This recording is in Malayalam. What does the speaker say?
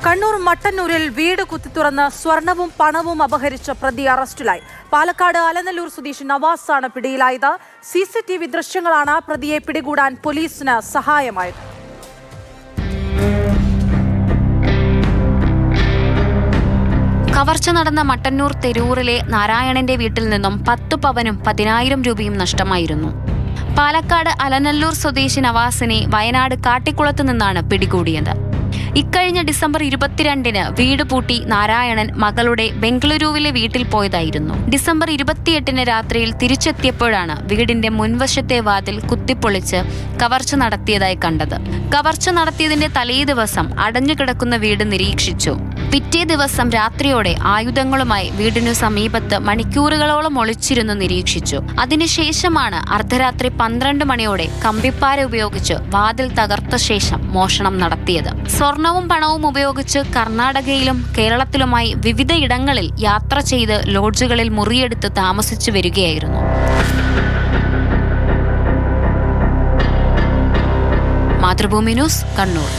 കണ്ണൂർ മട്ടന്നൂരിൽ വീട് കുത്തിത്തുറന്ന് സ്വർണവും പണവും അപഹരിച്ച പ്രതി അറസ്റ്റിലായി. പാലക്കാട് അലനല്ലൂർ സ്വദേശി നവാസാണ് പിടിയിലായത്. CCTV ദൃശ്യങ്ങളാണ് പ്രതിയെ പിടികൂടാൻ പോലീസിന് സഹായമായത്. കവർച്ച നടന്ന മട്ടന്നൂർ തെരൂറിലെ നാരായണന്റെ വീട്ടിൽ നിന്നും 10 പവനും 10,000 രൂപയും നഷ്ടമായിരുന്നു. പാലക്കാട് അലനല്ലൂർ സ്വദേശി നവാസിനെ വയനാട് കാട്ടിക്കുളത്ത് നിന്നാണ് പിടികൂടിയത്. ഇക്കഴിഞ്ഞ ഡിസംബർ 22-ന് വീട് പൂട്ടി നാരായണൻ മകളുടെ ബംഗളൂരുവിലെ വീട്ടിൽ പോയതായിരുന്നു. ഡിസംബർ 28-ന് രാത്രിയിൽ തിരിച്ചെത്തിയപ്പോഴാണ് വീടിന്റെ മുൻവശത്തെ വാതിൽ കുത്തിപ്പൊളിച്ച് കവർച്ച നടത്തിയതായി കണ്ടത്. കവർച്ച നടത്തിയതിന്റെ തലേ ദിവസം അടഞ്ഞുകിടക്കുന്ന വീട് നിരീക്ഷിച്ചു. പിറ്റേ ദിവസം രാത്രിയോടെ ആയുധങ്ങളുമായി വീടിനു സമീപത്ത് മണിക്കൂറുകളോളം ഒളിച്ചിരുന്ന് നിരീക്ഷിച്ചു. അതിനുശേഷമാണ് അർദ്ധരാത്രി 12 മണിയോടെ കമ്പിപ്പാര ഉപയോഗിച്ച് വാതിൽ തകർത്ത ശേഷം മോഷണം നടത്തിയത്. സ്വർണവും പണവും ഉപയോഗിച്ച് കർണാടകയിലും കേരളത്തിലുമായി വിവിധ ഇടങ്ങളിൽ യാത്ര ചെയ്ത് ലോഡ്ജുകളിൽ മുറിയെടുത്ത് താമസിച്ചു വരികയായിരുന്നു. മാതൃഭൂമി ന്യൂസ്, കണ്ണൂർ.